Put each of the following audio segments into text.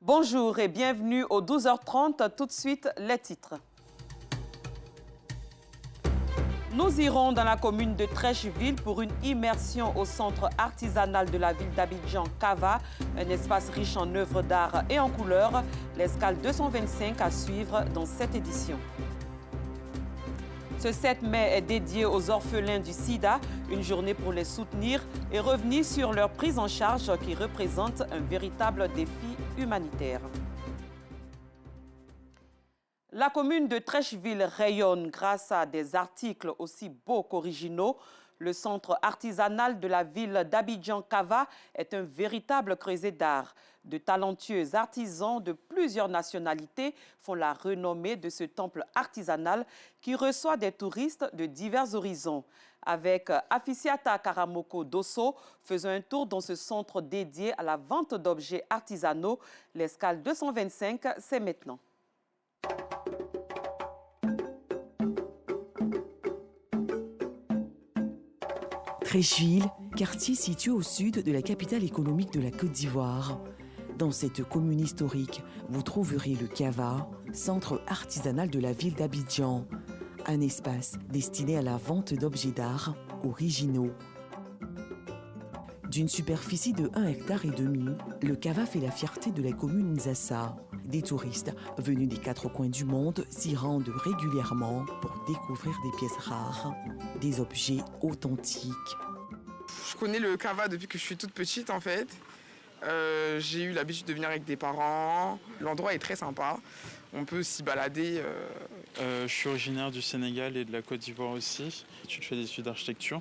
Bonjour et bienvenue au 12h30. Tout de suite, les titres. Nous irons dans la commune de Treichville pour une immersion au centre artisanal de la ville d'Abidjan, Cava, un espace riche en œuvres d'art et en couleurs. L'escale 225 à suivre dans cette édition. Ce 7 mai est dédié aux orphelins du sida, une journée pour les soutenir et revenir sur leur prise en charge qui représente un véritable défi humanitaire. La commune de Treichville rayonne grâce à des articles aussi beaux qu'originaux. Le centre artisanal de la ville d'Abidjan-Cava est un véritable creuset d'art. De talentueux artisans de plusieurs nationalités font la renommée de ce temple artisanal qui reçoit des touristes de divers horizons. Avec Afisiata Karamoko Dosso, faisons un tour dans ce centre dédié à la vente d'objets artisanaux. L'escale 225, c'est maintenant. Treichville, quartier situé au sud de la capitale économique de la Côte d'Ivoire. Dans cette commune historique, vous trouverez le Cava, centre artisanal de la ville d'Abidjan, un espace destiné à la vente d'objets d'art originaux. D'une superficie de 1,5 hectare, le Cava fait la fierté de la commune Nzassa. Des touristes venus des 4 coins du monde s'y rendent régulièrement pour découvrir des pièces rares, des objets authentiques. Je connais le Cava depuis que je suis toute petite en fait. J'ai eu l'habitude de venir avec des parents. L'endroit est très sympa. On peut s'y balader. Je suis originaire du Sénégal et de la Côte d'Ivoire aussi. Je fais des études d'architecture.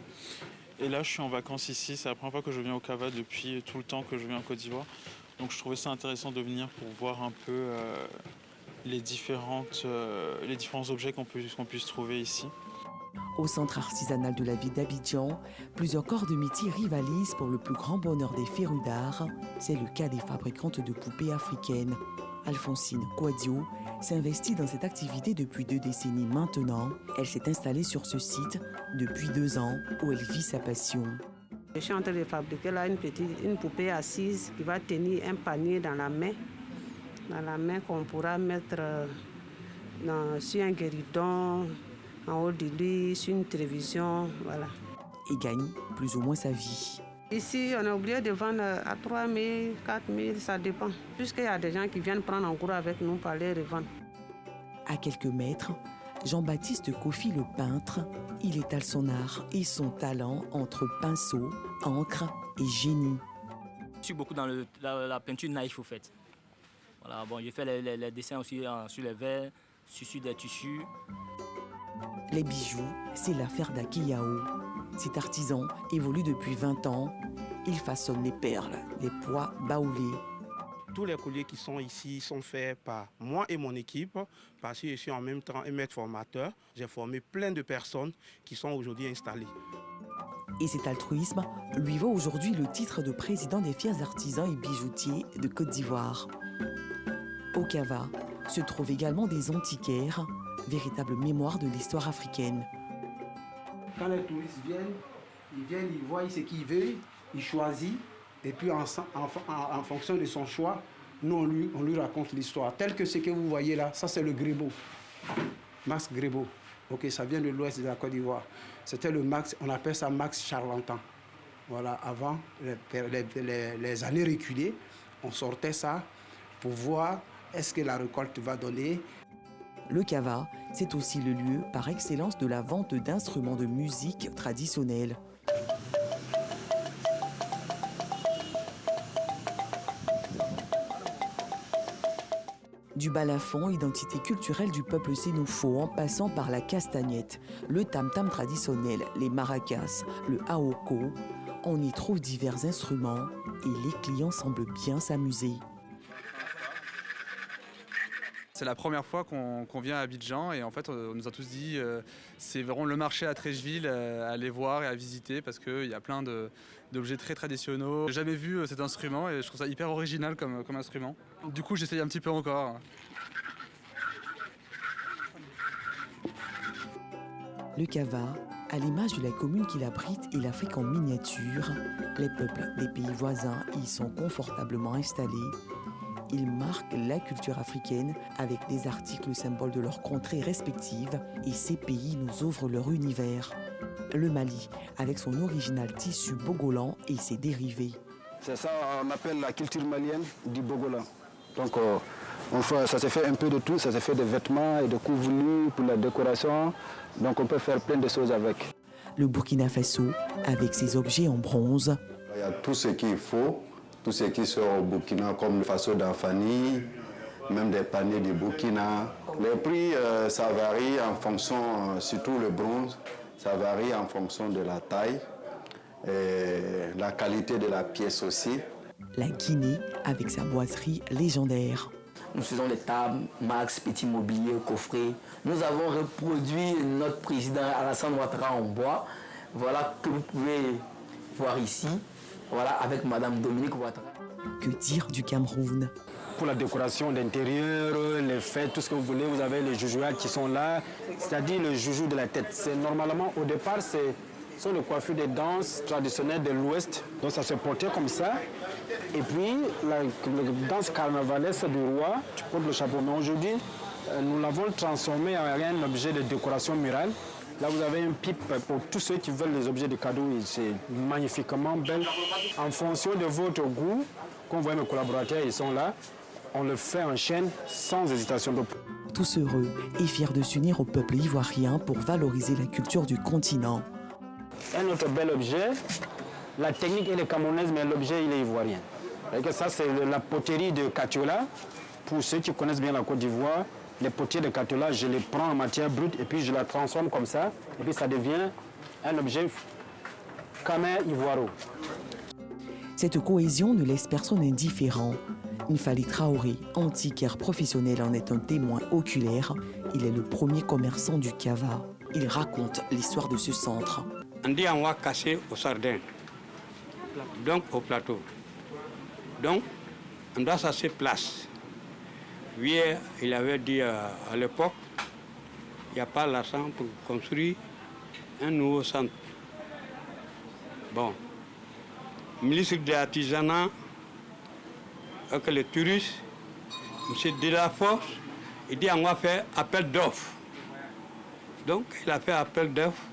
Et là, je suis en vacances ici. C'est la première fois que je viens au Cava depuis tout le temps que je viens en Côte d'Ivoire. Donc je trouvais ça intéressant de venir pour voir un peu les différents objets qu'on puisse trouver ici. Au centre artisanal de la ville d'Abidjan, plusieurs corps de métier rivalisent pour le plus grand bonheur des férus d'art. C'est le cas des fabricantes de poupées africaines. Alphonsine Kouadio s'investit dans cette activité depuis 2 décennies maintenant. Elle s'est installée sur ce site depuis 2 ans où elle vit sa passion. Je suis en train de fabriquer là une poupée assise qui va tenir un panier dans la main qu'on pourra mettre sur un guéridon, en haut de lui, sur une télévision, voilà. Et gagne plus ou moins sa vie. Ici, on est obligé de vendre à 3 000, 4 000, ça dépend. Puisqu'il y a des gens qui viennent prendre en cours avec nous pour les revendre. À quelques mètres, Jean-Baptiste Kofi le peintre, il étale son art et son talent entre pinceau, encre et génie. Je suis beaucoup dans la peinture naïve au fait. Voilà, bon, je fais les dessins aussi sur les verres, sur des tissus. Les bijoux, c'est l'affaire d'Akiyao. Cet artisan évolue depuis 20 ans. Il façonne les perles, les pois baoulés. Tous les colliers qui sont ici sont faits par moi et mon équipe, parce que je suis en même temps un maître formateur. J'ai formé plein de personnes qui sont aujourd'hui installées. Et cet altruisme lui vaut aujourd'hui le titre de président des fiers artisans et bijoutiers de Côte d'Ivoire. Au Cava se trouvent également des antiquaires, véritable mémoire de l'histoire africaine. Quand les touristes viennent, ils voient ce qu'ils veulent, ils choisissent, et puis en fonction de son choix, nous on lui raconte l'histoire. Tel que ce que vous voyez là, ça c'est le Grébeau, Max Grébeau. Ok, ça vient de l'ouest de la Côte d'Ivoire. C'était le Max, on appelle ça Max Charlantan. Voilà, avant les années reculées, on sortait ça pour voir est-ce que la récolte va donner. Le Cava, c'est aussi le lieu par excellence de la vente d'instruments de musique traditionnels. Du balafon, identité culturelle du peuple sénoufo, en passant par la castagnette, le tam-tam traditionnel, les maracas, le aoko, on y trouve divers instruments et les clients semblent bien s'amuser. C'est la première fois qu'on vient à Abidjan et en fait on nous a tous dit c'est vraiment le marché à Treichville à aller voir et à visiter parce qu'il y a plein d'objets très traditionnels. J'ai jamais vu cet instrument et je trouve ça hyper original comme instrument. Du coup j'essaye un petit peu encore. Le Cava, à l'image de la commune qui l'abrite et l'Afrique en miniature, les peuples des pays voisins y sont confortablement installés. Ils marquent la culture africaine avec des articles symboles de leurs contrées respectives et ces pays nous ouvrent leur univers. Le Mali, avec son original tissu bogolan et ses dérivés. C'est ça qu'on appelle la culture malienne du bogolan. Donc ça se fait un peu de tout, ça se fait des vêtements et des couvertures pour la décoration. Donc on peut faire plein de choses avec. Le Burkina Faso, avec ses objets en bronze. Il y a tout ce qu'il faut, tout ce qui sort au Burkina, comme le faso d'Anfani, même des paniers du Burkina. Les prix, ça varie en fonction, surtout le bronze, ça varie en fonction de la taille et la qualité de la pièce aussi. La Guinée, avec sa boiserie légendaire. Nous faisons les tables, max, petits mobiliers, coffrets. Nous avons reproduit notre président Alassane Ouattara en bois. Voilà que vous pouvez voir ici, voilà, avec Madame Dominique Ouattara. Que dire du Cameroun? Pour la décoration d'intérieur, les fêtes, tout ce que vous voulez, vous avez les joujouades qui sont là, c'est-à-dire le joujou de la tête. C'est normalement, au départ, ce sont les coiffures des danses traditionnelles de l'Ouest. Donc ça se portait comme ça. Et puis, la danse carnavalesque du roi, tu portes le chapeau. Mais aujourd'hui, nous l'avons transformé en un objet de décoration murale. Là, vous avez une pipe pour tous ceux qui veulent les objets de cadeaux. C'est magnifiquement belle. En fonction de votre goût, comme vous voyez, mes collaborateurs, ils sont là. On le fait en chaîne sans hésitation. Tous heureux et fiers de s'unir au peuple ivoirien pour valoriser la culture du continent. Un autre bel objet, la technique elle est camerounaise, mais l'objet il est ivoirien. Et ça, c'est la poterie de Katiola. Pour ceux qui connaissent bien la Côte d'Ivoire, les potiers de Katiola, je les prends en matière brute et puis je la transforme comme ça. Et puis ça devient un objet camer ivoiro. Cette cohésion ne laisse personne indifférent. Nfali Traoré, antiquaire professionnel, en est un témoin oculaire. Il est le premier commerçant du Kava. Il raconte l'histoire de ce centre. On dit on va casser au sardin, donc au plateau. Donc, on doit s'asseoir place. Lui, il avait dit à l'époque, il n'y a pas l'argent pour construire un nouveau centre. Bon, ministre de l'artisanat, avec les touristes, M. Delaforce, il dit on va faire appel d'offres. Donc, il a fait appel d'offres.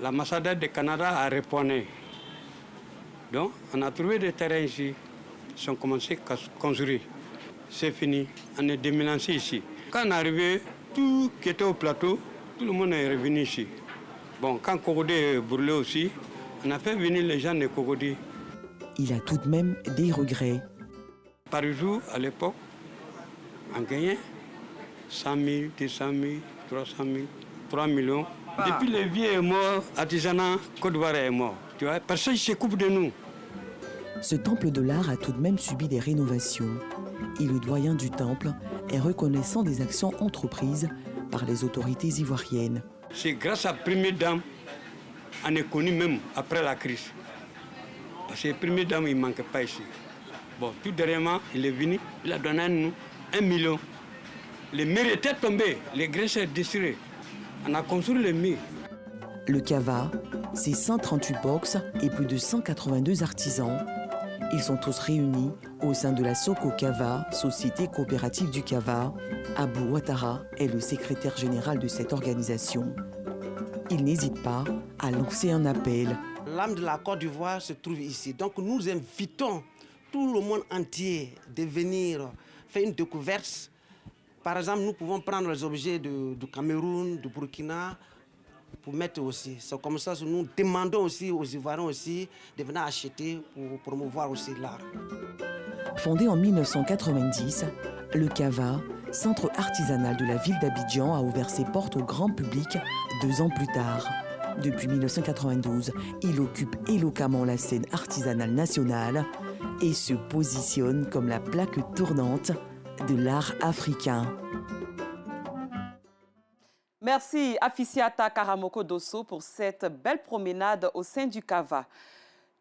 L'ambassadeur du Canada a répondu. Donc, on a trouvé des terrains ici. Ils ont commencé à construire. C'est fini. On est déménagé ici. Quand on est arrivé, tout qui était au plateau, tout le monde est revenu ici. Bon, quand Cocody est brûlé aussi, on a fait venir les gens de Cocody. Il a tout de même des regrets. Par jour, à l'époque, on gagnait 100 000, 200 000, 300 000, 3 millions. Depuis le vieux est mort, l'artisanat Côte d'Ivoire est mort. Tu vois, personne ne se coupe de nous. Ce temple de l'art a tout de même subi des rénovations. Et le doyen du temple est reconnaissant des actions entreprises par les autorités ivoiriennes. C'est grâce à la première dame, on est connu même après la crise. Parce que la première dame, il ne manquait pas ici. Bon, tout dernièrement, il est venu, il a donné à nous 1 million. Les murs étaient tombés, les graisses étaient déchirées. On a construit les murs. Le Kava, c'est 138 box et plus de 182 artisans. Ils sont tous réunis au sein de la Soko Kava, Société coopérative du Kava. Abou Ouattara est le secrétaire général de cette organisation. Il n'hésite pas à lancer un appel. L'âme de la Côte d'Ivoire se trouve ici. Donc nous invitons tout le monde entier de venir faire une découverte. Par exemple, nous pouvons prendre les objets du Cameroun, du Burkina, pour mettre aussi. C'est comme ça que nous demandons aussi aux Ivoiriens aussi de venir acheter pour promouvoir aussi l'art. Fondé en 1990, le Kava, centre artisanal de la ville d'Abidjan, a ouvert ses portes au grand public 2 ans plus tard. Depuis 1992, il occupe éloquemment la scène artisanale nationale et se positionne comme la plaque tournante de l'art africain. Merci Afisiata Karamoko Dosso pour cette belle promenade au sein du Kava.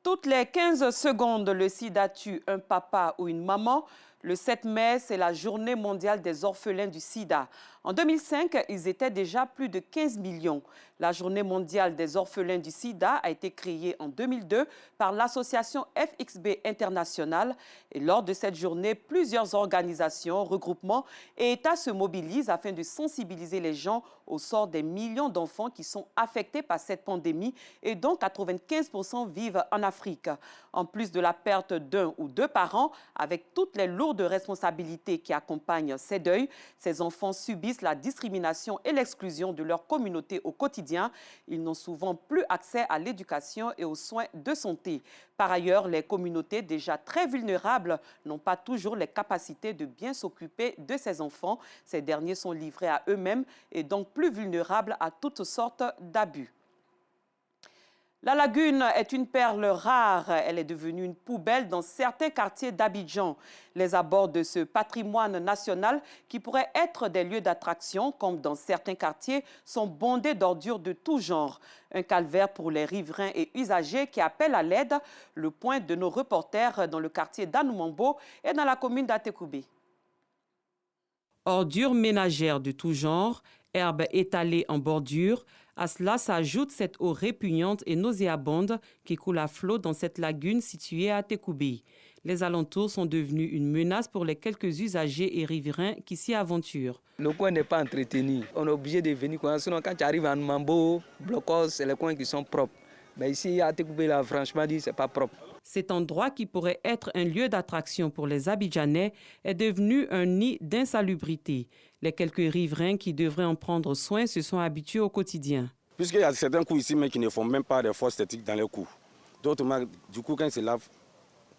Toutes les 15 secondes, le sida tue un papa ou une maman. Le 7 mai, c'est la journée mondiale des orphelins du sida. En 2005, ils étaient déjà plus de 15 millions. La journée mondiale des orphelins du sida a été créée en 2002 par l'association FXB International. Et lors de cette journée, plusieurs organisations, regroupements et États se mobilisent afin de sensibiliser les gens au sort des millions d'enfants qui sont affectés par cette pandémie et dont 95% vivent en Afrique. En plus de la perte d'un ou deux parents, avec toutes les lourdes responsabilités qui accompagnent ces deuils, ces enfants subissent la discrimination et l'exclusion de leur communauté au quotidien. Ils n'ont souvent plus accès à l'éducation et aux soins de santé. Par ailleurs, les communautés déjà très vulnérables n'ont pas toujours les capacités de bien s'occuper de ces enfants. Ces derniers sont livrés à eux-mêmes et donc plus vulnérables à toutes sortes d'abus. La lagune est une perle rare. Elle est devenue une poubelle dans certains quartiers d'Abidjan. Les abords de ce patrimoine national, qui pourrait être des lieux d'attraction, comme dans certains quartiers, sont bondés d'ordures de tout genre. Un calvaire pour les riverains et usagers qui appellent à l'aide. Le point de nos reporters dans le quartier d'Anoumambo et dans la commune d'Atekoubé. Ordures ménagères de tout genre, herbes étalées en bordure. À cela s'ajoute cette eau répugnante et nauséabonde qui coule à flot dans cette lagune située à Tekoubé. Les alentours sont devenus une menace pour les quelques usagers et riverains qui s'y aventurent. Le coin n'est pas entretenu. On est obligé de venir. Sinon, quand tu arrives à Mambo, Blocos, c'est les coins qui sont propres. Mais ici, à Tekoubé, là, franchement dit, c'est pas propre. Cet endroit, qui pourrait être un lieu d'attraction pour les Abidjanais, est devenu un nid d'insalubrité. Les quelques riverains qui devraient en prendre soin se sont habitués au quotidien. Puisqu'il y a certains coups ici, mais qui ne font même pas de force esthétique dans les coups. D'autres, du coup, quand ils se lavent,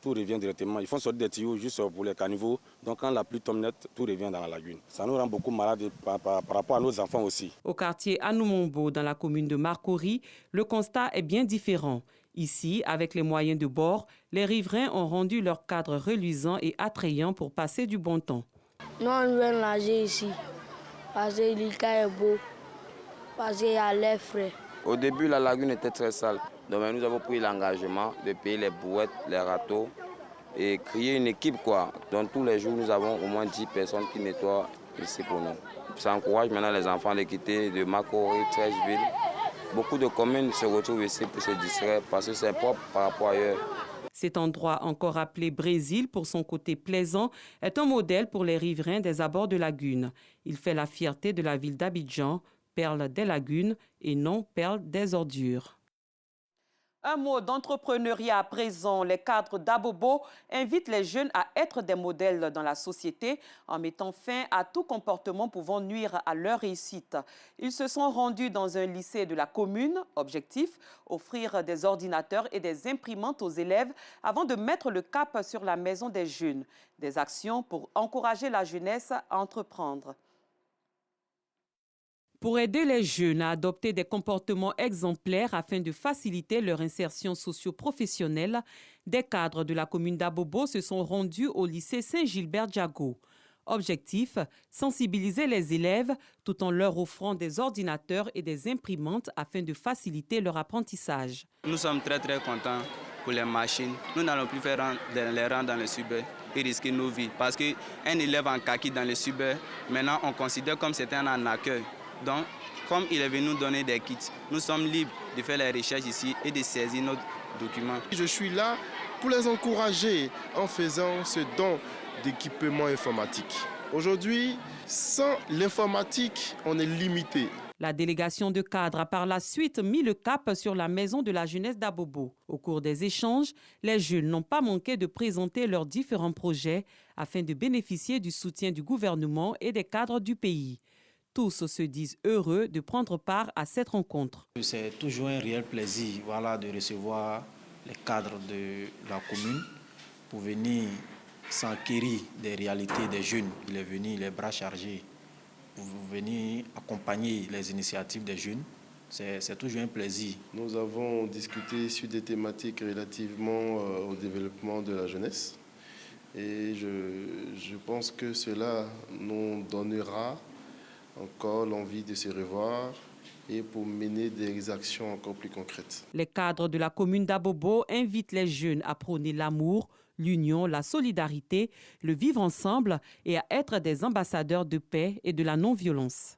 tout revient directement. Ils font sortir des tuyaux juste pour les caniveaux. Donc quand la pluie tombe net, tout revient dans la lagune. Ça nous rend beaucoup malades par rapport à nos enfants aussi. Au quartier Anoumambo, dans la commune de Marcory, le constat est bien différent. Ici, avec les moyens de bord, les riverains ont rendu leur cadre reluisant et attrayant pour passer du bon temps. Nous, on vient nager ici, parce que le cas est beau, parce qu'il y a l'air frais. Au début, la lagune était très sale. Donc nous avons pris l'engagement de payer les brouettes, les râteaux et créer une équipe, quoi. Donc tous les jours, nous avons au moins 10 personnes qui nettoient ici pour nous. Ça encourage maintenant les enfants de quitter de Marcory, Trècheville. Beaucoup de communes se retrouvent ici pour se distraire parce que c'est propre par rapport à ailleurs. Cet endroit, encore appelé Brésil pour son côté plaisant, est un modèle pour les riverains des abords de lagune. Il fait la fierté de la ville d'Abidjan, perle des lagunes et non perle des ordures. Un mot d'entrepreneuriat à présent. Les cadres d'Abobo invitent les jeunes à être des modèles dans la société en mettant fin à tout comportement pouvant nuire à leur réussite. Ils se sont rendus dans un lycée de la commune. Objectif, offrir des ordinateurs et des imprimantes aux élèves avant de mettre le cap sur la maison des jeunes. Des actions pour encourager la jeunesse à entreprendre. Pour aider les jeunes à adopter des comportements exemplaires afin de faciliter leur insertion socio-professionnelle, des cadres de la commune d'Abobo se sont rendus au lycée Saint-Gilbert-Diago. Objectif, sensibiliser les élèves tout en leur offrant des ordinateurs et des imprimantes afin de faciliter leur apprentissage. Nous sommes très contents pour les machines. Nous n'allons plus faire les rangs dans le cyber et risquer nos vies. Parce qu'un élève en kaki dans le cyber, maintenant on considère comme c'était un accueil. Donc, comme il est venu nous donner des kits, nous sommes libres de faire les recherches ici et de saisir nos documents. Je suis là pour les encourager en faisant ce don d'équipement informatique. Aujourd'hui, sans l'informatique, on est limité. La délégation de cadres a par la suite mis le cap sur la maison de la jeunesse d'Abobo. Au cours des échanges, les jeunes n'ont pas manqué de présenter leurs différents projets afin de bénéficier du soutien du gouvernement et des cadres du pays. Tous se disent heureux de prendre part à cette rencontre. C'est toujours un réel plaisir de recevoir les cadres de la commune pour venir s'enquérir des réalités des jeunes. Il est venu les bras chargés pour venir accompagner les initiatives des jeunes. C'est toujours un plaisir. Nous avons discuté sur des thématiques relativement au développement de la jeunesse. Et je pense que cela nous donnera encore l'envie de se revoir et pour mener des actions encore plus concrètes. Les cadres de la commune d'Abobo invitent les jeunes à prôner l'amour, l'union, la solidarité, le vivre ensemble et à être des ambassadeurs de paix et de la non-violence.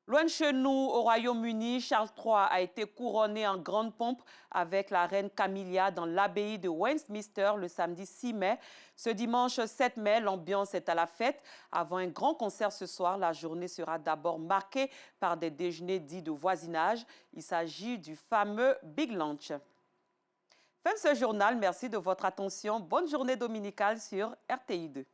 Loin de chez nous, au Royaume-Uni, Charles III a été couronné en grande pompe avec la reine Camilla dans l'abbaye de Westminster le samedi 6 mai. Ce dimanche 7 mai, l'ambiance est à la fête. Avant un grand concert ce soir, la journée sera d'abord marquée par des déjeuners dits de voisinage. Il s'agit du fameux Big Lunch. Fin de ce journal, merci de votre attention. Bonne journée dominicale sur RTI2.